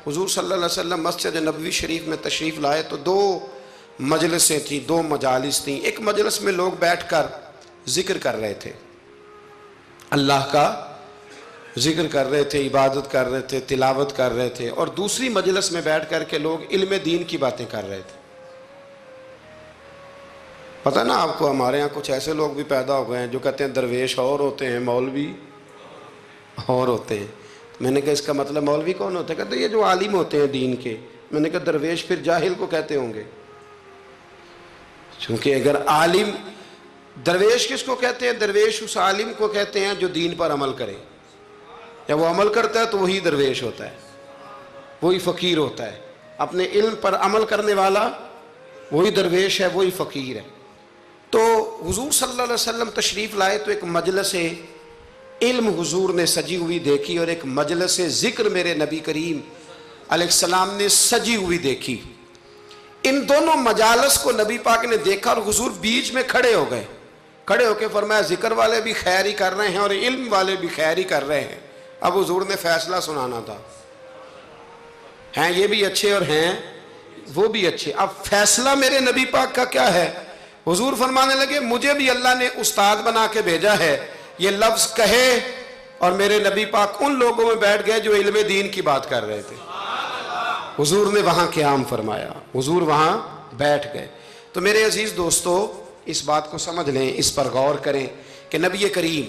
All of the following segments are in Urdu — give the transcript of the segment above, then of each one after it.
حضور صلی اللہ علیہ وسلم مسجد نبوی شریف میں تشریف لائے تو 2 مجلسیں تھیں، 2 مجالس تھیں۔ ایک مجلس میں لوگ بیٹھ کر ذکر کر رہے تھے، اللہ کا ذکر کر رہے تھے، عبادت کر رہے تھے، تلاوت کر رہے تھے، اور دوسری مجلس میں بیٹھ کر کے لوگ علم دین کی باتیں کر رہے تھے۔ پتہ نا آپ کو، ہمارے ہاں کچھ ایسے لوگ بھی پیدا ہو گئے ہیں جو کہتے ہیں درویش اور ہوتے ہیں، مولوی اور ہوتے ہیں۔ میں نے کہا اس کا مطلب مولوی کون ہوتا ہے؟ کہتے ہیں یہ جو عالم ہوتے ہیں دین کے۔ میں نے کہا درویش پھر جاہل کو کہتے ہوں گے، چونکہ اگر عالم، درویش کس کو کہتے ہیں؟ درویش اس عالم کو کہتے ہیں جو دین پر عمل کرے، یا وہ عمل کرتا ہے تو وہی درویش ہوتا ہے، وہی فقیر ہوتا ہے۔ اپنے علم پر عمل کرنے والا وہی درویش ہے، وہی فقیر ہے۔ تو حضور صلی اللہ علیہ وسلم تشریف لائے تو ایک مجلس علم حضور نے سجی ہوئی دیکھی، اور ایک مجلس ذکر میرے نبی کریم علیہ السلام نے سجی ہوئی دیکھی۔ ان دونوں مجالس کو نبی پاک نے دیکھا اور حضور بیچ میں کھڑے ہو گئے، کھڑے ہو کے فرمایا ذکر والے بھی خیر ہی کر رہے ہیں اور علم والے بھی خیر ہی کر رہے ہیں۔ اب حضور نے فیصلہ سنانا تھا، ہیں یہ بھی اچھے اور ہیں وہ بھی اچھے۔ اب فیصلہ میرے نبی پاک کا کیا ہے؟ حضور فرمانے لگے مجھے بھی اللہ نے استاد بنا کے بھیجا ہے، یہ لفظ کہے، اور میرے نبی پاک ان لوگوں میں بیٹھ گئے جو علم دین کی بات کر رہے تھے۔ حضور نے وہاں قیام فرمایا، حضور وہاں بیٹھ گئے۔ تو میرے عزیز دوستو، اس بات کو سمجھ لیں، اس پر غور کریں کہ نبی کریم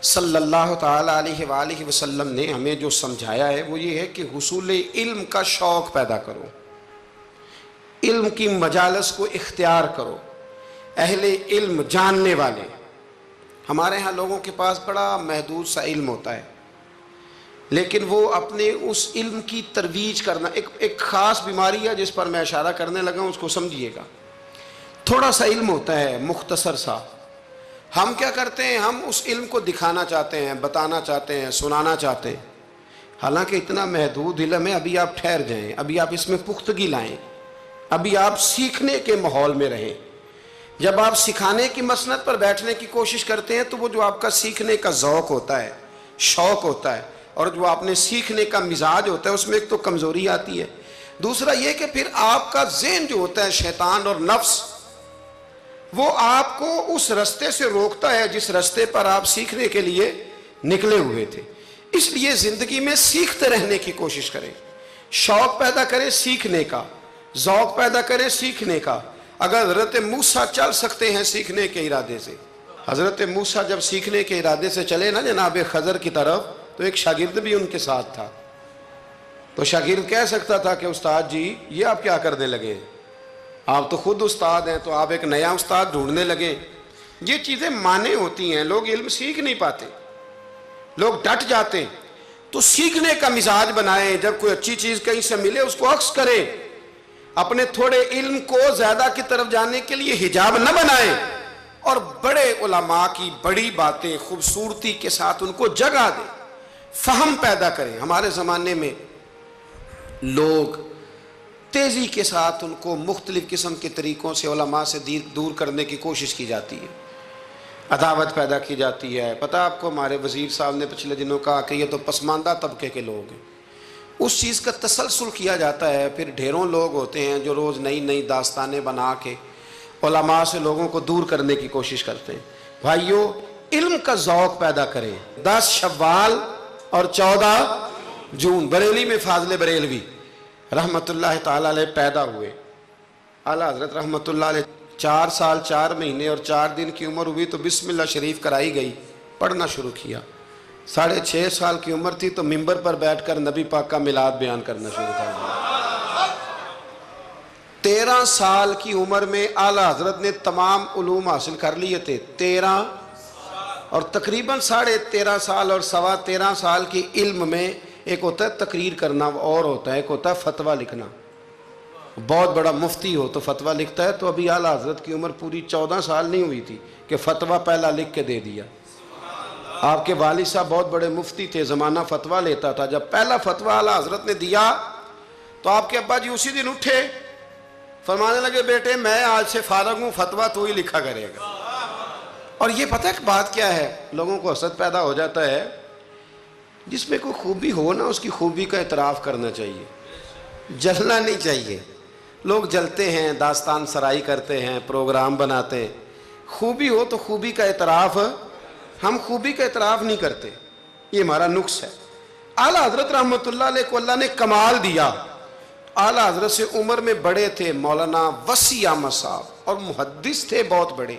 صلی اللہ تعالیٰ علیہ وآلہ وسلم نے ہمیں جو سمجھایا ہے وہ یہ ہے کہ حصول علم کا شوق پیدا کرو، علم کی مجالس کو اختیار کرو، اہل علم جاننے والے۔ ہمارے ہاں لوگوں کے پاس بڑا محدود سا علم ہوتا ہے، لیکن وہ اپنے اس علم کی ترویج کرنا، ایک خاص بیماری ہے جس پر میں اشارہ کرنے لگا ہوں، اس کو سمجھیے گا۔ تھوڑا سا علم ہوتا ہے، مختصر سا، ہم کیا کرتے ہیں؟ ہم اس علم کو دکھانا چاہتے ہیں، بتانا چاہتے ہیں، سنانا چاہتے ہیں، حالانکہ اتنا محدود علم ہے۔ ابھی آپ ٹھہر جائیں، ابھی آپ اس میں پختگی لائیں، ابھی آپ سیکھنے کے ماحول میں رہیں۔ جب آپ سکھانے کی مسند پر بیٹھنے کی کوشش کرتے ہیں تو وہ جو آپ کا سیکھنے کا ذوق ہوتا ہے، شوق ہوتا ہے، اور جو آپ نے سیکھنے کا مزاج ہوتا ہے، اس میں ایک تو کمزوری آتی ہے، دوسرا یہ کہ پھر آپ کا ذہن جو ہوتا ہے، شیطان اور نفس، وہ آپ کو اس رستے سے روکتا ہے جس رستے پر آپ سیکھنے کے لیے نکلے ہوئے تھے۔ اس لیے زندگی میں سیکھتے رہنے کی کوشش کریں، شوق پیدا کریں سیکھنے کا، ذوق پیدا کریں سیکھنے کا۔ اگر حضرت موسیٰ چل سکتے ہیں سیکھنے کے ارادے سے، حضرت موسیٰ جب سیکھنے کے ارادے سے چلے نا جناب خضر کی طرف، تو ایک شاگرد بھی ان کے ساتھ تھا، تو شاگرد کہہ سکتا تھا کہ استاد جی یہ آپ کیا کرنے لگے، آپ تو خود استاد ہیں، تو آپ ایک نیا استاد ڈھونڈنے لگے۔ یہ چیزیں مانع ہوتی ہیں، لوگ علم سیکھ نہیں پاتے، لوگ ڈٹ جاتے ہیں۔ تو سیکھنے کا مزاج بنائیں، جب کوئی اچھی چیز کہیں سے ملے اس کو عکس کریں، اپنے تھوڑے علم کو زیادہ کی طرف جانے کے لیے حجاب نہ بنائیں، اور بڑے علماء کی بڑی باتیں خوبصورتی کے ساتھ ان کو جگہ دیں، فہم پیدا کریں۔ ہمارے زمانے میں لوگ تیزی کے ساتھ ان کو مختلف قسم کے طریقوں سے علماء سے دور کرنے کی کوشش کی جاتی ہے، عداوت پیدا کی جاتی ہے۔ پتہ آپ کو ہمارے وزیر صاحب نے پچھلے دنوں کہا کہ یہ تو پسماندہ طبقے کے لوگ ہیں، اس چیز کا تسلسل کیا جاتا ہے۔ پھر ڈھیروں لوگ ہوتے ہیں جو روز نئی نئی داستانیں بنا کے علماء سے لوگوں کو دور کرنے کی کوشش کرتے ہیں۔ بھائیو، علم کا ذوق پیدا کریں۔ 10 شوال اور 14 جون بریلی میں فاضل بریلوی رحمت اللہ تعالیٰ علیہ پیدا ہوئے۔ اعلیٰ حضرت رحمت اللہ علیہ 4 سال 4 مہینے اور 4 دن کی عمر ہوئی تو بسم اللہ شریف کرائی گئی، پڑھنا شروع کیا۔ 6.5 سال کی عمر تھی تو ممبر پر بیٹھ کر نبی پاک کا میلاد بیان کرنا شروع کر دیا۔ 13 سال کی عمر میں اعلیٰ حضرت نے تمام علوم حاصل کر لیے تھے، 13 اور تقریباً 13.5 سال اور 13.25 سال کی علم میں ایک ہوتا ہے تقریر کرنا اور ہوتا ہے ایک ہوتا ہے فتویٰ لکھنا۔ بہت بڑا مفتی ہو تو فتویٰ لکھتا ہے، تو ابھی اعلیٰ حضرت کی عمر پوری 14 سال نہیں ہوئی تھی کہ فتویٰ پہلا لکھ کے دے دیا۔ آپ کے والد صاحب بہت بڑے مفتی تھے، زمانہ فتویٰ لیتا تھا۔ جب پہلا فتویٰ اعلیٰ حضرت نے دیا تو آپ کے ابا جی اسی دن اٹھے، فرمانے لگے بیٹے میں آج سے فارغ ہوں، فتویٰ تو ہی لکھا کرے گا۔ اور یہ پتہ ہے کہ بات کیا ہے، لوگوں کو حسد پیدا ہو جاتا ہے جس میں کوئی خوبی ہو نا اس کی خوبی کا اعتراف کرنا چاہیے، جلنا نہیں چاہیے۔ لوگ جلتے ہیں، داستان سرائی کرتے ہیں، پروگرام بناتے ہیں۔ خوبی ہو تو خوبی کا اعتراف، ہم خوبی کا اعتراف نہیں کرتے، یہ ہمارا نقص ہے۔ اعلیٰ حضرت رحمۃ اللہ علیہ کو اللہ نے کمال دیا۔ اعلیٰ حضرت سے عمر میں بڑے تھے مولانا وسیع احمد صاحب، اور محدث تھے بہت بڑے،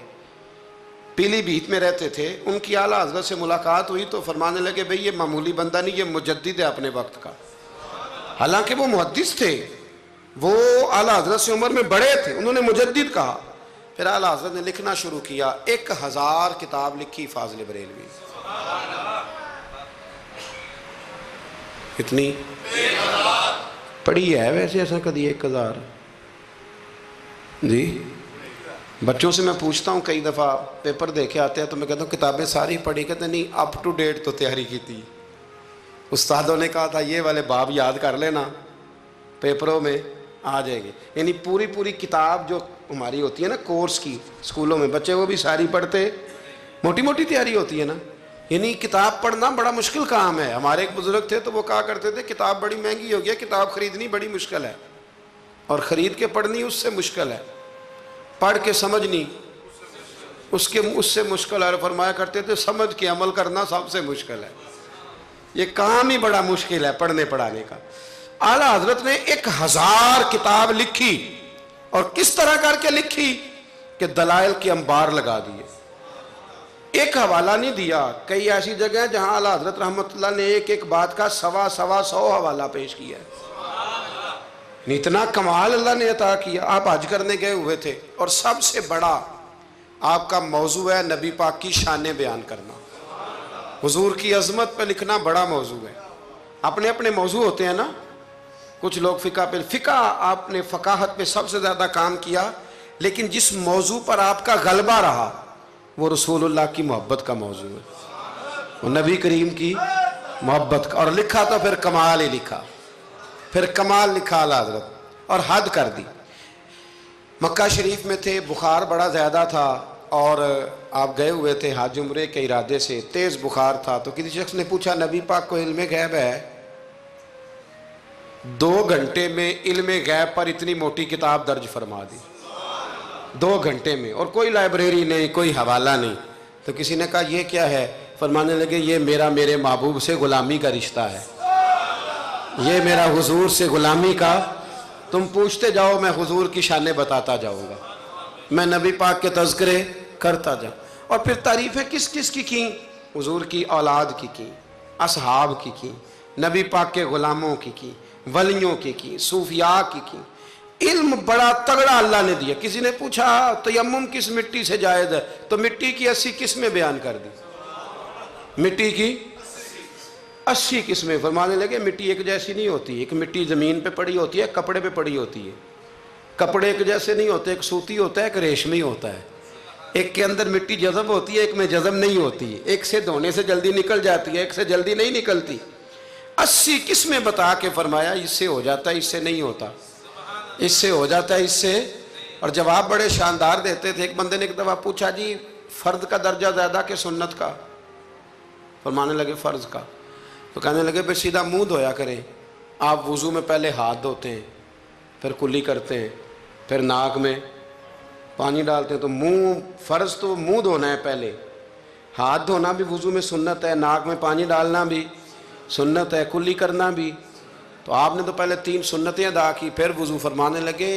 پیلی بھیت میں رہتے تھے۔ ان کی اعلیٰ حضرت سے ملاقات ہوئی تو فرمانے لگے بھئی یہ معمولی بندہ نہیں، یہ مجدد ہے اپنے وقت کا۔ حالانکہ وہ محدث تھے، وہ اعلیٰ حضرت سے عمر میں بڑے تھے، انہوں نے مجدد کہا۔ پھر اعلیٰ حضرت نے لکھنا شروع کیا، 1000 کتاب لکھی فاضل بریلوی۔ کتنی پڑھی ہے ویسے ایسا کدی 1000؟ جی بچوں سے میں پوچھتا ہوں، کئی دفعہ پیپر دیکھے آتے ہیں تو میں کہتا ہوں کتابیں ساری پڑھی، کہتے ہیں نہیں اپ ٹو ڈیٹ تو تیاری کی تھی، استادوں نے کہا تھا یہ والے باب یاد کر لینا پیپروں میں آ جائیں گے۔ یعنی پوری کتاب جو ہماری ہوتی ہے نا کورس کی اسکولوں میں، بچے وہ بھی ساری پڑھتے، موٹی موٹی تیاری ہوتی ہے نا۔ یعنی کتاب پڑھنا بڑا مشکل کام ہے۔ ہمارے ایک بزرگ تھے تو وہ کہا کرتے تھے کتاب بڑی مہنگی ہو گئی ہے، کتاب خریدنی بڑی مشکل ہے، اور خرید کے پڑھنی اس سے مشکل ہے، پڑھ کے سمجھنی اس سے مشکل ہے۔ اور فرمایا کرتے تھے سمجھ کے عمل کرنا سب سے مشکل ہے، یہ کام ہی بڑا مشکل ہے پڑھنے پڑھانے کا۔ اعلیٰ حضرت نے 1000 کتاب لکھی، اور کس طرح کر کے لکھی کہ دلائل کے انبار لگا دیے۔ ایک حوالہ نہیں دیا، کئی ایسی جگہ ہیں جہاں اعلیٰ حضرت رحمۃ اللہ نے ایک بات کا 100 حوالہ پیش کیا ہے۔ اتنا کمال اللہ نے عطا کیا۔ آپ حج کرنے گئے ہوئے تھے، اور سب سے بڑا آپ کا موضوع ہے نبی پاک کی شانیں بیان کرنا، حضور کی عظمت پہ لکھنا بڑا موضوع ہے۔ اپنے اپنے موضوع ہوتے ہیں نا، کچھ لوگ فقہ آپ نے فقاہت پہ سب سے زیادہ کام کیا، لیکن جس موضوع پر آپ کا غلبہ رہا وہ رسول اللہ کی محبت کا موضوع ہے، وہ نبی کریم کی محبت کا، اور لکھا تو پھر کمال ہی لکھا، پھر کمال لکھا اعلیٰ حضرت، اور حد کر دی۔ مکہ شریف میں تھے، بخار بڑا زیادہ تھا، اور آپ گئے ہوئے تھے حج عمرے کے ارادے سے، تیز بخار تھا، تو کسی شخص نے پوچھا نبی پاک کو علم غیب ہے؟ 2 گھنٹے میں علم غیب پر اتنی موٹی کتاب درج فرما دی، 2 گھنٹے میں، اور کوئی لائبریری نہیں، کوئی حوالہ نہیں۔ تو کسی نے کہا یہ کیا ہے؟ فرمانے لگے یہ میرے محبوب سے غلامی کا رشتہ ہے، یہ میرا حضور سے غلامی کا، تم پوچھتے جاؤ میں حضور کی شانیں بتاتا جاؤں گا، میں نبی پاک کے تذکرے کرتا جاؤں۔ اور پھر تعریفیں کس کس کی حضور کی اولاد کی اصحاب کی نبی پاک کے غلاموں کی ولیوں کی صوفیاء کی۔ علم بڑا تگڑا اللہ نے دیا۔ کسی نے پوچھا تیمم کس مٹی سے جائز ہے؟ تو مٹی کی 80 قسمیں بیان کر دی، مٹی کی 80 قسمیں۔ فرمانے لگے مٹی ایک جیسی نہیں ہوتی، ایک مٹی زمین پہ پڑی ہوتی ہے، کپڑے پہ پڑی ہوتی ہے، کپڑے ایک جیسے نہیں ہوتے، ایک سوتی ہوتا ہے، ایک ریشمی ہوتا ہے، ایک کے اندر مٹی جذب ہوتی ہے، ایک میں جذب نہیں ہوتی ہے، ایک سے دھونے سے جلدی نکل جاتی ہے، ایک سے جلدی نہیں نکلتی۔ 80 قسمیں بتا کے فرمایا اس سے ہو جاتا ہے، اس سے نہیں ہوتا، اس سے ہو جاتا ہے، اس سے۔ اور جواب بڑے شاندار دیتے تھے۔ ایک بندے نے ایک دفعہ پوچھا جی فرض کا درجہ زیادہ کہ سنت کا؟ فرمانے لگے فرض کا۔ تو کہنے لگے پھر سیدھا منہ دھویا کریں، آپ وضو میں پہلے ہاتھ دھوتے ہیں، پھر کلی کرتے ہیں، پھر ناک میں پانی ڈالتے ہیں، تو منہ فرض تو منہ دھونا ہے پہلے، ہاتھ دھونا بھی وضو میں سنت ہے، ناک میں پانی ڈالنا بھی سنت ہے، کلی کرنا بھی۔ تو آپ نے تو پہلے 3 سنتیں ادا کی، پھر وضو۔ فرمانے لگے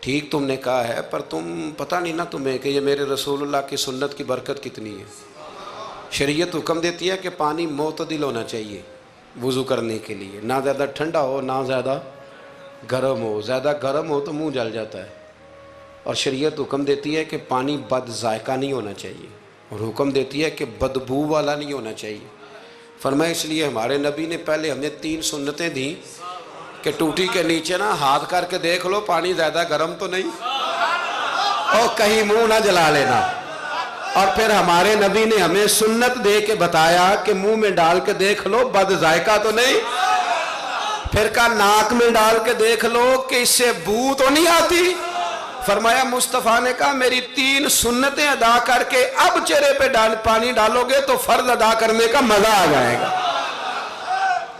ٹھیک تم نے کہا ہے، پر تم پتہ نہیں نا تمہیں کہ یہ میرے رسول اللہ کی سنت کی برکت کتنی ہے۔ شریعت حکم دیتی ہے کہ پانی معتدل ہونا چاہیے وضو کرنے کے لیے، نہ زیادہ ٹھنڈا ہو نہ زیادہ گرم ہو، زیادہ گرم ہو تو منہ جل جاتا ہے۔ اور شریعت حکم دیتی ہے کہ پانی بد ذائقہ نہیں ہونا چاہیے، اور حکم دیتی ہے کہ بدبو والا نہیں ہونا چاہیے۔ فرمایا اس لیے ہمارے نبی نے پہلے ہمیں 3 سنتیں دیں کہ ٹوٹی کے نیچے نا ہاتھ کر کے دیکھ لو پانی زیادہ گرم تو نہیں، اور کہیں منہ نہ جلا لینا۔ اور پھر ہمارے نبی نے ہمیں سنت دے کے بتایا کہ منہ میں ڈال کے دیکھ لو بد ذائقہ تو نہیں، پھر کہا ناک میں ڈال کے دیکھ لو کہ اس سے بو تو نہیں آتی۔ فرمایا مصطفیٰ نے کہا میری 3 سنتیں ادا کر کے اب چہرے پہ پانی ڈالو گے تو فرض ادا کرنے کا مزہ آ جائے گا۔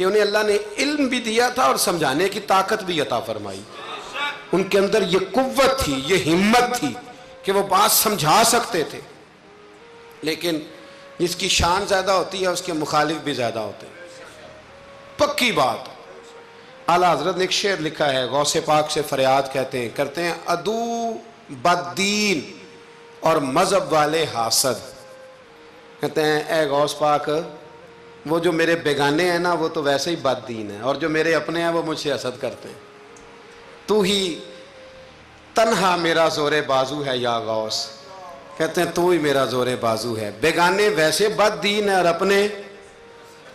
کہ انہیں اللہ نے علم بھی دیا تھا اور سمجھانے کی طاقت بھی عطا فرمائی. ان کے اندر یہ قوت تھی, یہ ہمت تھی کہ وہ بات سمجھا سکتے تھے. لیکن جس کی شان زیادہ ہوتی ہے اس کے مخالف بھی زیادہ ہوتے ہیں, پکی بات. اعلیٰ حضرت نے ایک شعر لکھا ہے, غوث پاک سے فریاد کرتے ہیں عدو بددین اور مذہب والے حاسد. کہتے ہیں اے غوث پاک, وہ جو میرے بیگانے ہیں نا وہ تو ویسے ہی بد دین ہیں, اور جو میرے اپنے ہیں وہ مجھ سے حسد کرتے ہیں. تو ہی تنہا میرا زور بازو ہے یا غوث. کہتے ہیں تو ہی میرا زور بازو ہے. بیگانے ویسے بد دین ہیں اور اپنے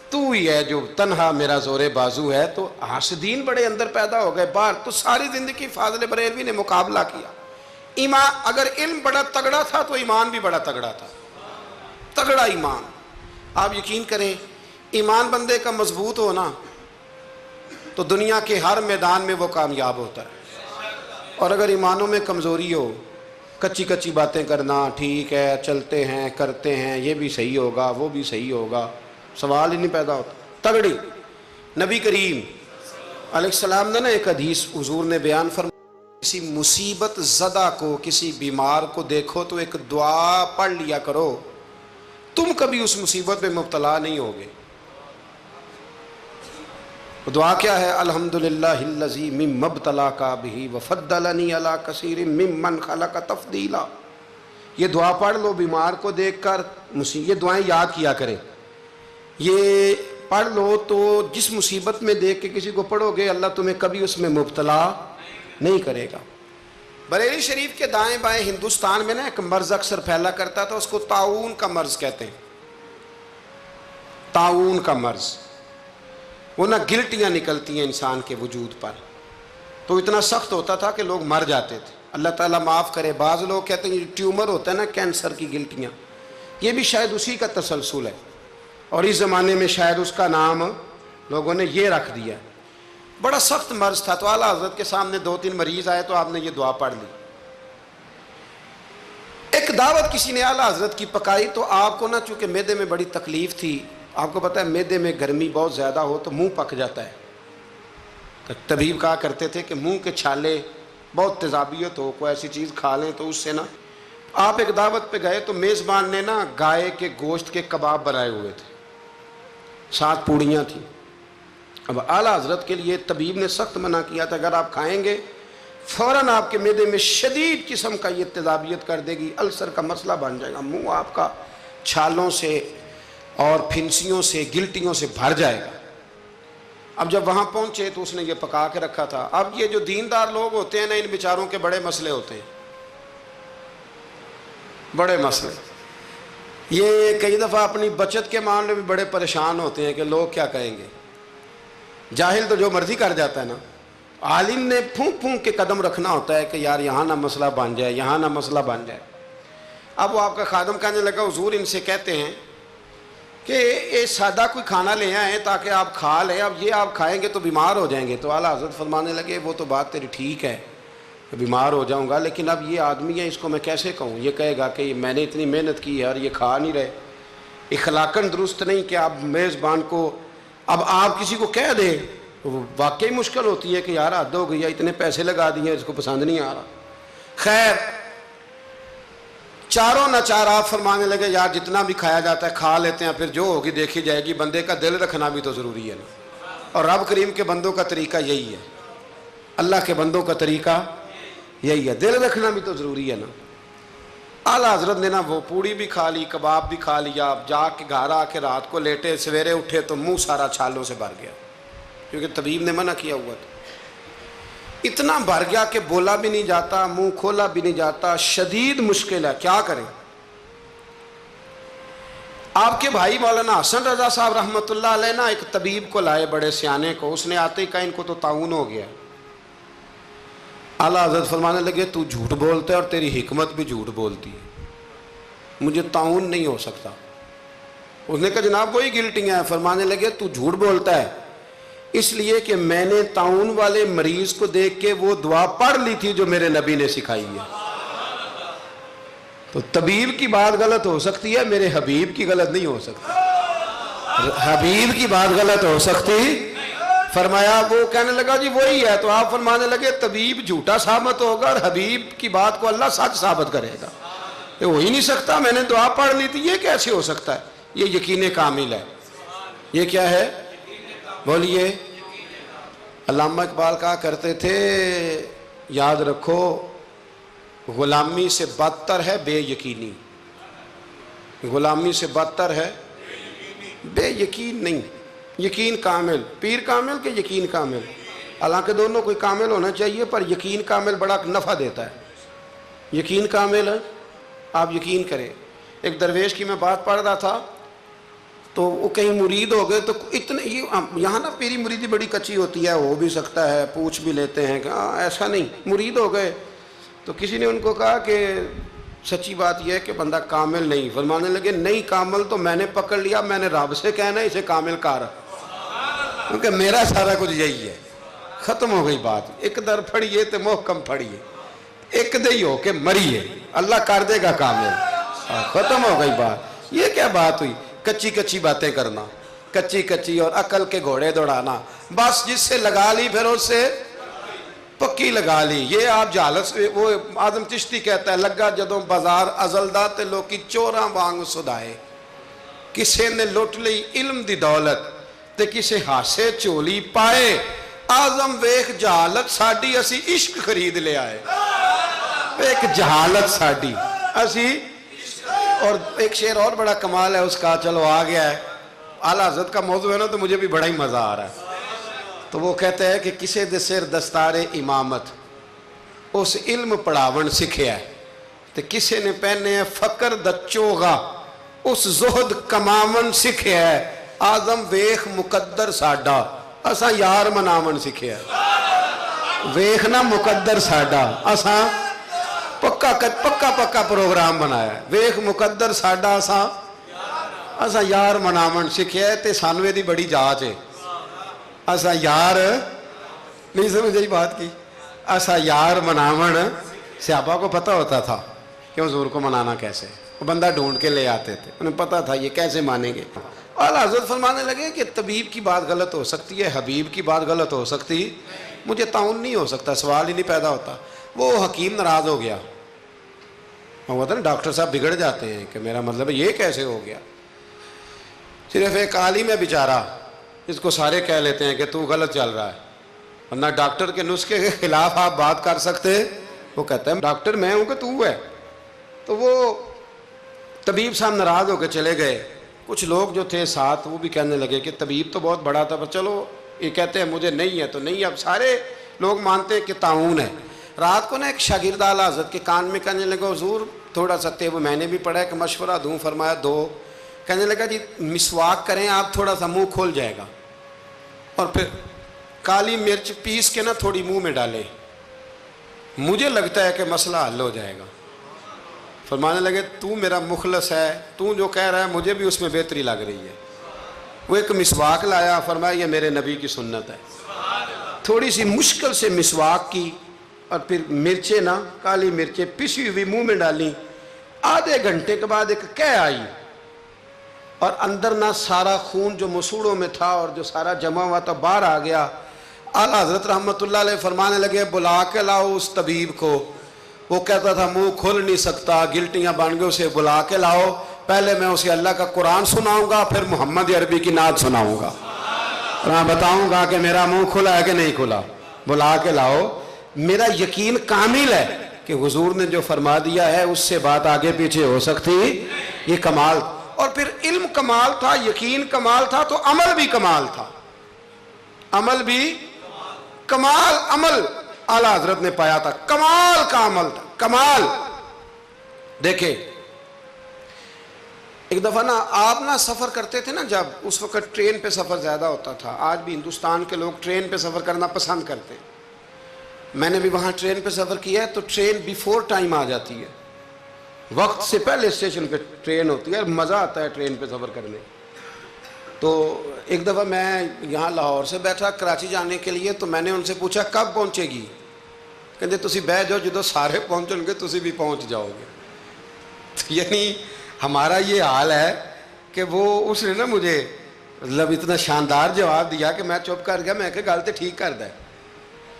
تو ہی ہے جو تنہا میرا زور بازو ہے. تو حاسدین بڑے اندر پیدا ہو گئے باہر. تو ساری زندگی فاضل بریلوی نے مقابلہ کیا. ایمان, اگر علم بڑا تگڑا تھا تو ایمان بھی بڑا تگڑا تھا, تگڑا ایمان. آپ یقین کریں, ایمان بندے کا مضبوط ہونا تو دنیا کے ہر میدان میں وہ کامیاب ہوتا ہے. اور اگر ایمانوں میں کمزوری ہو, کچی کچی باتیں کرنا, ٹھیک ہے چلتے ہیں کرتے ہیں, یہ بھی صحیح ہوگا وہ بھی صحیح ہوگا, سوال ہی نہیں پیدا ہوتا. تگڑی. نبی کریم علیہ السلام نے نا ایک حدیث حضور نے بیان فرمایا, کسی مصیبت زدہ کو, کسی بیمار کو دیکھو تو ایک دعا پڑھ لیا کرو, تم کبھی اس مصیبت میں مبتلا نہیں ہوگے. دعا کیا ہے؟ الحمدللہ الذی مما ابتلاک بہ وفضلنی علی کثیر ممن خلق تفضیلا. یہ دعا پڑھ لو بیمار کو دیکھ کر, یہ دعائیں یاد کیا کریں. یہ پڑھ لو تو جس مصیبت میں دیکھ کے کسی کو پڑھو گے اللہ تمہیں کبھی اس میں مبتلا نہیں کرے گا. بریلی شریف کے دائیں بائیں ہندوستان میں نا ایک مرض اکثر پھیلا کرتا تھا, اس کو طاعون کا مرض کہتے ہیں. طاعون کا مرض, وہ نہ گلٹیاں نکلتی ہیں انسان کے وجود پر, تو اتنا سخت ہوتا تھا کہ لوگ مر جاتے تھے. اللہ تعالیٰ معاف کرے. بعض لوگ کہتے ہیں یہ ٹیومر ہوتا ہے نا کینسر کی گلٹیاں, یہ بھی شاید اسی کا تسلسل ہے, اور اس زمانے میں شاید اس کا نام لوگوں نے یہ رکھ دیا. بڑا سخت مرض تھا. تو اعلیٰ حضرت کے سامنے 2-3 مریض آئے تو آپ نے یہ دعا پڑھ لی. ایک دعوت کسی نے اعلیٰ حضرت کی پکائی, تو آپ کو نا چونکہ معدے میں بڑی تکلیف تھی, آپ کو پتہ ہے معدے میں گرمی بہت زیادہ ہو تو منہ پک جاتا ہے. تو طبیب کہا کرتے تھے کہ منہ کے چھالے بہت تیزابیت ہو, کوئی ایسی چیز کھا لیں تو اس سے نا. آپ ایک دعوت پہ گئے تو میزبان نے نا گائے کے گوشت کے کباب بنائے ہوئے تھے, 7 پوڑیاں تھیں. اب اعلیٰ حضرت کے لیے طبیب نے سخت منع کیا تھا, اگر آپ کھائیں گے فوراً آپ کے معدے میں شدید قسم کا یہ تیزابیت کر دے گی, السر کا مسئلہ بن جائے گا, منہ آپ کا چھالوں سے اور پھنسیوں سے گلٹیوں سے بھر جائے گا. اب جب وہاں پہنچے تو اس نے یہ پکا کے رکھا تھا. اب یہ جو دیندار لوگ ہوتے ہیں نا, ان بیچاروں کے بڑے مسئلے ہوتے ہیں, بڑے مسئلے. یہ کئی دفعہ اپنی بچت کے معاملے میں بڑے پریشان ہوتے ہیں کہ لوگ کیا کہیں گے. جاہل تو جو مرضی کر جاتا ہے نا, عالم نے پھونک پھونک کے قدم رکھنا ہوتا ہے کہ یار یہاں نہ مسئلہ بن جائے, یہاں نہ مسئلہ بن جائے. اب وہ آپ کا خادم کہنے لگا حضور ان سے کہتے ہیں کہ یہ سادہ کوئی کھانا لے آئیں تاکہ آپ کھا لیں, اب یہ آپ کھائیں گے تو بیمار ہو جائیں گے. تو اعلیٰ حضرت فرمانے لگے وہ تو بات تیری ٹھیک ہے کہ بیمار ہو جاؤں گا, لیکن اب یہ آدمی ہے اس کو میں کیسے کہوں, یہ کہے گا کہ میں نے اتنی محنت کی ہے اور یہ کھا نہیں رہے. اخلاقاً درست نہیں کہ آپ میزبان کو اب آپ کسی کو کہہ دیں, واقعی مشکل ہوتی ہے کہ یار حد ہو گئی ہے, اتنے پیسے لگا دیے اس کو پسند نہیں آ رہا. خیر چاروں ناچار آپ فرمانے لگے یار جتنا بھی کھایا جاتا ہے کھا لیتے ہیں, پھر جو ہوگی دیکھی جائے گی, بندے کا دل رکھنا بھی تو ضروری ہے نا. اور رب کریم کے بندوں کا طریقہ یہی ہے, اللہ کے بندوں کا طریقہ یہی ہے, دل رکھنا بھی تو ضروری ہے نا. اعلیٰ حضرت نے نا وہ پوڑی بھی کھا لی, کباب بھی کھا لیا. اب جا کے گھر آ کے رات کو لیٹے, سویرے اٹھے تو منہ سارا چھالوں سے بھر گیا, کیونکہ طبیب نے منع کیا ہوا تھا. اتنا بھر گیا کہ بولا بھی نہیں جاتا, منہ کھولا بھی نہیں جاتا, شدید مشکل ہے, کیا کریں. آپ کے بھائی مولانا حسن رضا صاحب رحمۃ اللہ علیہ نا ایک طبیب کو لائے, بڑے سیانے کو. اس نے آتے ہی کہا ان کو تو طاعون ہو گیا. اعلیٰ حضرت فرمانے لگے تو جھوٹ بولتا ہے اور تیری حکمت بھی جھوٹ بولتی ہے, مجھے طاعون نہیں ہو سکتا. اس نے کہا جناب وہی گلٹیاں ہیں. فرمانے لگے تو جھوٹ بولتا ہے اس لیے کہ میں نے طاعون والے مریض کو دیکھ کے وہ دعا پڑھ لی تھی جو میرے نبی نے سکھائی ہے. تو طبیب کی بات غلط ہو سکتی ہے, میرے حبیب کی غلط نہیں ہو سکتی. حبیب کی بات غلط ہو سکتی؟ فرمایا وہ کہنے لگا جی وہی ہے، تو آپ فرمانے لگے طبیب جھوٹا ثابت ہوگا اور حبیب کی بات کو اللہ سچ ثابت کرے گا، یہ ہو ہی نہیں سکتا، میں نے دعا پڑھ لی تھی، یہ کیسے ہو سکتا ہے؟ یہ یقین کامل ہے۔ یہ کیا ہے؟ بولیے۔ علامہ اقبال کہا کرتے تھے یاد رکھو غلامی سے بدتر ہے بے یقینی، غلامی سے بدتر ہے بے یقین نہیں، یقین کامل، پیر کامل کہ یقین کامل؟ حالانکہ دونوں کوئی کامل ہونا چاہیے، پر یقین کامل بڑا نفع دیتا ہے۔ یقین کامل ہے، آپ یقین کریں۔ ایک درویش کی میں بات پڑھ رہا تھا تو وہ کہیں مرید ہو گئے، تو اتنے یہاں نا پیری مریدی بڑی کچی ہوتی ہے، ہو بھی سکتا ہے، پوچھ بھی لیتے ہیں کہ ایسا نہیں، مرید ہو گئے تو کسی نے ان کو کہا کہ سچی بات یہ ہے کہ بندہ کامل نہیں، فرمانے لگے نہیں کامل تو میں نے پکڑ لیا، میں نے رب سے کہنا ہے اسے کامل کر، کیونکہ میرا سارا کچھ یہی ہے۔ ختم ہو گئی بات، ایک در پھڑیے تو محکم پھڑیے، ایک دئی ہو کے مریے، اللہ کر دے گا کامل، ختم ہو گئی بات۔ یہ کیا بات ہوئی؟ کچی کچی باتیں کرنا، کچی کچی اور عقل کے گھوڑے دوڑانا، بس جس سے لگا لی پھر اس سے پکی لگا لی۔ یہ آپ جہالت، وہ آدم چشتی کہتا ہے لگا جدوں بازار ازلدا تے لوکی چوراں وانگ سدائے، کسے نے لٹ لئی علم دی دولت تے کسے ہاسے چولی پائے، آزم ویخ جہالت ساڈی اسی عشق خرید لے آئے، ایک جہالت ساڈی اسی۔ اور ایک شعر اور بڑا کمال ہے اس کا، چلو آ گیا ہے، اعلیٰ حضرت کا موضوع ہے نا تو مجھے بھی بڑا ہی مزہ آ رہا ہے۔ تو وہ کہتے ہیں کہ کسے دے سر دستار امامت اس علم پڑھاون سکھیا ہے، تو کسے نے پہنے فقر دا چوغا اس زہد کماون سکھیا ہے، آزم ویخ مقدر ساڈا اساں یار مناون سکھیا ہے۔ ویخ نا مقدر ساڈا اساں پکا پروگرام بنایا ہے، ویخ مقدر ساڈا اساں یار مناون سکھیا ہے، تے سانوے دی بڑی جاچ ہے، اساں یار نہیں سمجھ بات کی، اساں یار مناون۔ صحابہ کو پتہ ہوتا تھا کہ حضور کو منانا کیسے، وہ بندہ ڈھونڈ کے لے آتے تھے، انہیں پتہ تھا یہ کیسے مانیں گے۔ اعلیٰ حضرت فرمانے لگے کہ طبیب کی بات غلط ہو سکتی ہے، حبیب کی بات غلط ہو سکتی، مجھے تعاون نہیں ہو سکتا، سوال ہی نہیں پیدا ہوتا۔ وہ حکیم ناراض ہو گیا، وہ ہوتا نا ڈاکٹر صاحب بگڑ جاتے ہیں کہ میرا مطلب یہ کیسے ہو گیا۔ صرف ایک عالم ہے بیچارہ، اس کو سارے کہہ لیتے ہیں کہ تو غلط چل رہا ہے، ورنہ ڈاکٹر کے نسخے کے خلاف آپ بات کر سکتے، وہ کہتا ہے ڈاکٹر میں ہوں کہ تو ہے۔ تو وہ طبیب صاحب ناراض ہو کے چلے گئے، کچھ لوگ جو تھے ساتھ وہ بھی کہنے لگے کہ طبیب تو بہت بڑا تھا، پر چلو یہ کہتے ہیں مجھے نہیں ہے تو نہیں، اب سارے لوگ مانتے ہیں کہ تعاون ہے۔ رات کو نا ایک شاگرد اعلیٰ حضرت کے کان میں کہنے لگا حضور تھوڑا سا وہ میں نے بھی پڑھا ہے کہ مشورہ دوں، فرمایا دو۔ کہنے لگا جی مسواک کریں آپ، تھوڑا سا منہ کھول جائے گا، اور پھر کالی مرچ پیس کے نا تھوڑی منہ میں ڈالے، مجھے لگتا ہے کہ مسئلہ حل ہو جائے گا۔ فرمانے لگے تو میرا مخلص ہے، تو جو کہہ رہا ہے مجھے بھی اس میں بہتری لگ رہی ہے۔ وہ ایک مسواک لایا، فرمایا یہ میرے نبی کی سنت ہے، تھوڑی سی مشکل سے مسواک کی، اور پھر مرچیں نا کالی مرچیں پسی ہوئی منہ میں ڈالی۔ آدھے گھنٹے کے بعد ایک قے آئی، اور اندر نہ سارا خون جو مسوڑوں میں تھا اور جو سارا جمع ہوا تھا باہر آ گیا۔ اعلیٰ حضرت رحمت اللہ علیہ فرمانے لگے بلا کے لاؤ اس طبیب کو، وہ کہتا تھا منہ کھول نہیں سکتا، گلٹیاں بن گئے، اسے بلا کے لاؤ، پہلے میں اسے اللہ کا قرآن سناؤں گا، پھر محمد عربی کی نعت سناؤں گا، میں بتاؤں گا کہ میرا منہ کھلا ہے کہ نہیں کھلا، بلا کے لاؤ۔ میرا یقین کامل ہے کہ حضور نے جو فرما دیا ہے اس سے بات آگے پیچھے ہو سکتی، یہ کمال۔ اور پھر علم کمال تھا، یقین کمال تھا، تو عمل بھی کمال تھا، عمل بھی کمال، عمل اعلیٰ حضرت نے پایا تھا، کمال کا عمل تھا، کمال۔ دیکھیں ایک دفعہ نا آپ نا سفر کرتے تھے نا، جب اس وقت ٹرین پہ سفر زیادہ ہوتا تھا، آج بھی ہندوستان کے لوگ ٹرین پہ سفر کرنا پسند کرتے ہیں، میں نے بھی وہاں ٹرین پہ سفر کیا ہے، تو ٹرین بیفور ٹائم آ جاتی ہے، وقت سے پہلے اسٹیشن پہ ٹرین ہوتی ہے، مزہ آتا ہے ٹرین پہ سفر کرنے۔ تو ایک دفعہ میں یہاں لاہور سے بیٹھا کراچی جانے کے لیے، تو میں نے ان سے پوچھا کب پہنچے گی، کہتے تسی بہ جاؤ جدو سارے پہنچن گے تسی بھی پہنچ جاؤ گے۔ یعنی ہمارا یہ حال ہے کہ وہ اس نے نا مجھے مطلب اتنا شاندار جواب دیا کہ میں چپ کر گیا. میں کہ گل تو ٹھیک کرتا ہے.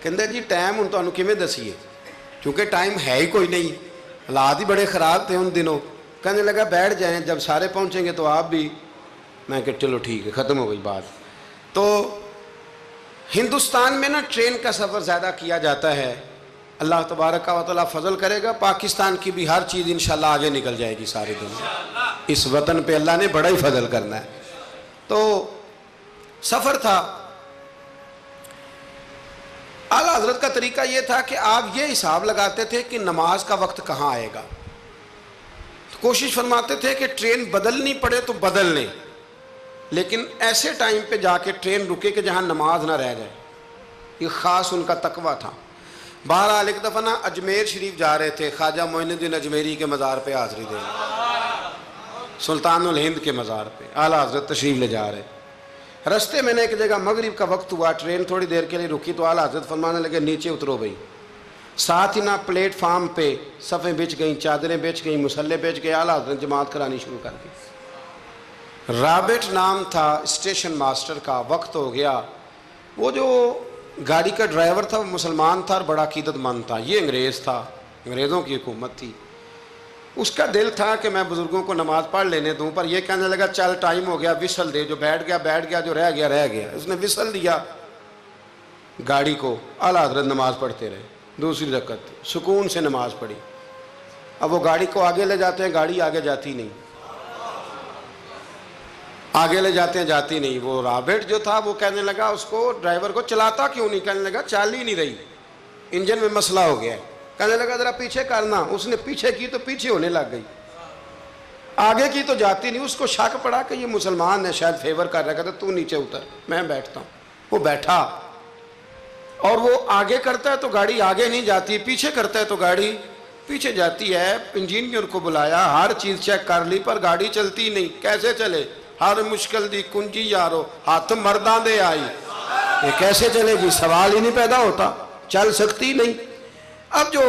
کہندا جی ٹائم ہوں تمہیں کیویں دسیے, کیونکہ ٹائم ہے ہی کوئی نہیں, حالات ہی بڑے خراب تھے ان دنوں. کہنے لگا بیٹھ جائیں, جب سارے پہنچیں گے تو آپ بھی. میں کہ چلو ٹھیک ہے, ختم ہو گئی بات. تو ہندوستان میں نا ٹرین کا سفر زیادہ کیا جاتا ہے. اللہ تبارک و تعالیٰ فضل کرے گا, پاکستان کی بھی ہر چیز انشاءاللہ آگے نکل جائے گی ساری دنیا. اس وطن پہ اللہ نے بڑا ہی فضل کرنا ہے. تو سفر تھا. اعلیٰ حضرت کا طریقہ یہ تھا کہ آپ یہ حساب لگاتے تھے کہ نماز کا وقت کہاں آئے گا. کوشش فرماتے تھے کہ ٹرین بدلنی پڑے تو بدل لیں, لیکن ایسے ٹائم پہ جا کے ٹرین رکے کہ جہاں نماز نہ رہ جائے. یہ خاص ان کا تقویٰ تھا. بہرحال ایک دفعہ نا اجمیر شریف جا رہے تھے, خواجہ معین الدین اجمیری کے مزار پہ حاضری دینے, سلطان الہند کے مزار پہ اعلیٰ حضرت تشریف لے جا رہے. رستے میں نے ایک جگہ مغرب کا وقت ہوا, ٹرین تھوڑی دیر کے لیے رکی تو اعلیٰ حضرت فرمانے لگے نیچے اترو بھائی. ساتھ ہی نا پلیٹ فارم پہ صفیں بچ گئیں, چادریں بچ گئیں, مسلح بچ گئے. اعلیٰ حضرت جماعت کرانی شروع کر دی. رابٹ نام تھا اسٹیشن ماسٹر کا. وقت ہو گیا. وہ جو گاڑی کا ڈرائیور تھا وہ مسلمان تھا اور بڑا عقیدت مند تھا. یہ انگریز تھا, انگریزوں کی حکومت تھی. اس کا دل تھا کہ میں بزرگوں کو نماز پڑھ لینے دوں, پر یہ کہنے لگا چل ٹائم ہو گیا, وصل دے. جو بیٹھ گیا, جو رہ گیا. اس نے وصل دیا گاڑی کو. اعلیٰ حضرت نماز پڑھتے رہے. دوسری رکعت سکون سے نماز پڑھی. اب وہ گاڑی کو آگے لے جاتے ہیں, گاڑی آگے جاتی نہیں. آگے لے جاتے ہیں, جاتی نہیں. وہ رابٹ جو تھا وہ کہنے لگا اس کو, ڈرائیور کو, چلاتا کیوں نہیں؟ کہنے لگا چال ہی نہیں رہی, انجن میں مسئلہ ہو گیا ہے. کہنے لگا ذرا پیچھے کرنا. اس نے پیچھے کی تو پیچھے ہونے لگ گئی, آگے کی تو جاتی نہیں. اس کو شک پڑا کہ یہ مسلمان ہے, شاید فیور کر رہا ہے. کہتا تو نیچے اتر, میں بیٹھتا ہوں. وہ بیٹھا, اور وہ آگے کرتا ہے تو گاڑی آگے نہیں جاتی, پیچھے کرتا ہے تو گاڑی پیچھے جاتی ہے. انجینئر کو بلایا, ہر چیز چیک کر لی, پر گاڑی چلتی نہیں. کیسے چلے؟ ہر مشکل دی کنجی یارو, ہاتھ مرداں دے آئی. یہ کیسے چلے گی؟ سوال ہی نہیں پیدا ہوتا, چل سکتی نہیں. اب جو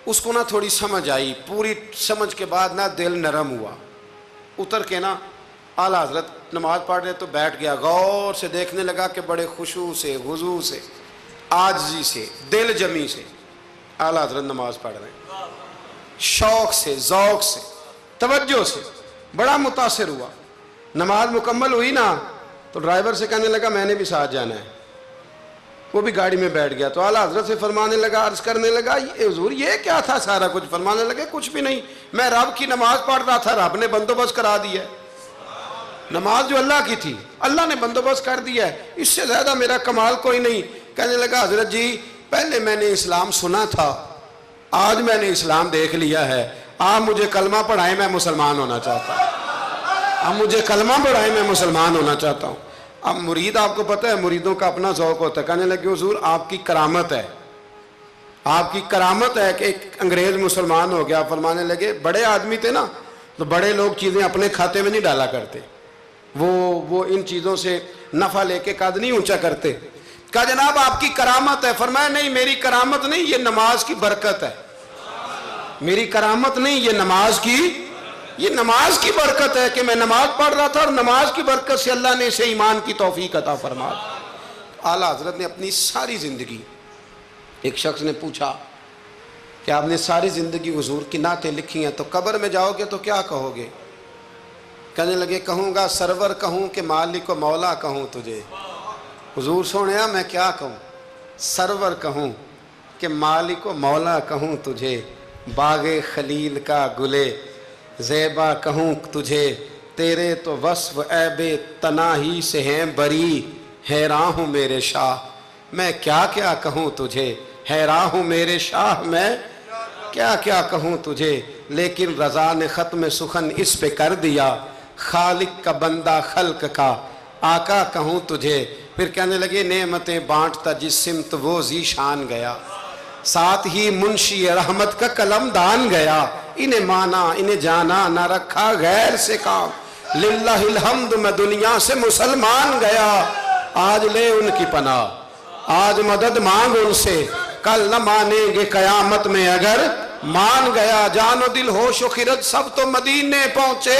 اس کو نا تھوڑی سمجھ آئی, پوری سمجھ کے بعد نا دل نرم ہوا. اتر کے نا اعلیٰ حضرت نماز پڑھ رہے تو بیٹھ گیا. غور سے دیکھنے لگا کہ بڑے خشوع سے, خضوع سے, عاجزی سے, دل جمی سے اعلیٰ حضرت نماز پڑھ رہے ہیں. شوق سے, ذوق سے, توجہ سے. بڑا متاثر ہوا. نماز مکمل ہوئی نا تو ڈرائیور سے کہنے لگا میں نے بھی ساتھ جانا ہے. وہ بھی گاڑی میں بیٹھ گیا. تو اعلیٰ حضرت سے فرمانے لگا, عرض کرنے لگا حضور یہ کیا تھا سارا کچھ؟ فرمانے لگے کچھ بھی نہیں, میں رب کی نماز پڑھ رہا تھا, رب نے بندوبست کرا دیا ہے. نماز جو اللہ کی تھی اللہ نے بندوبست کر دیا ہے, اس سے زیادہ میرا کمال کوئی نہیں. کہنے لگا حضرت جی پہلے میں نے اسلام سنا تھا, آج میں نے اسلام دیکھ لیا ہے, آپ مجھے کلمہ پڑھائیں, میں مسلمان ہونا چاہتا ہوں. آپ مجھے کلمہ پڑھائیں, میں مسلمان ہونا چاہتا ہوں. اب مرید, آپ کو پتہ ہے مریدوں کا اپنا ذوق ہوتا ہے. کہنے لگے حضور آپ کی کرامت ہے, آپ کی کرامت ہے کہ ایک انگریز مسلمان ہو گیا. فرمانے لگے بڑے آدمی تھے نا, تو بڑے لوگ چیزیں اپنے کھاتے میں نہیں ڈالا کرتے, وہ ان چیزوں سے نفع لے کے قد نہیں اونچا کرتے. کہا جناب آپ کی کرامت ہے. فرمایا نہیں میری کرامت نہیں, یہ نماز کی برکت ہے. میری کرامت نہیں, یہ نماز کی برکت ہے کہ میں نماز پڑھ رہا تھا اور نماز کی برکت سے اللہ نے اسے ایمان کی توفیق عطا فرما. اعلیٰ حضرت نے اپنی ساری زندگی, ایک شخص نے پوچھا کہ آپ نے ساری زندگی حضور کی نعتیں لکھی ہیں, تو قبر میں جاؤ گے تو کیا کہو گے؟ کہنے لگے کہوں گا سرور کہوں کہ مالک و مولا کہوں تجھے. حضور سونیا میں کیا کہوں؟ سرور کہوں کہ مالک و مولا کہوں تجھے, باغ خلیل کا گلے زیبا کہوں تجھے, تیرے تو وصف عیب تناہی سے ہیں بری, حیراں ہوں میرے شاہ میں کیا کیا کہوں تجھے, حیراں ہوں میرے شاہ میں کیا کیا کہوں تجھے. لیکن رضا نے ختم سخن اس پہ کر دیا, خالق کا بندہ خلق کا آقا کہوں تجھے. پھر کہنے لگے نعمتیں بانٹتا جس سمت وہ ذیشان گیا, ساتھ ہی منشی رحمت کا قلم دان گیا. انہیں مانا انہیں جانا نہ رکھا غیر سے کام, للہ الحمد میں دنیا سے مسلمان گیا. آج لے ان کی پناہ, آج مدد مانگ ان سے, کل نہ مانیں گے قیامت میں اگر مان گیا. جان و دل ہوش و خرد سب تو مدینے پہنچے,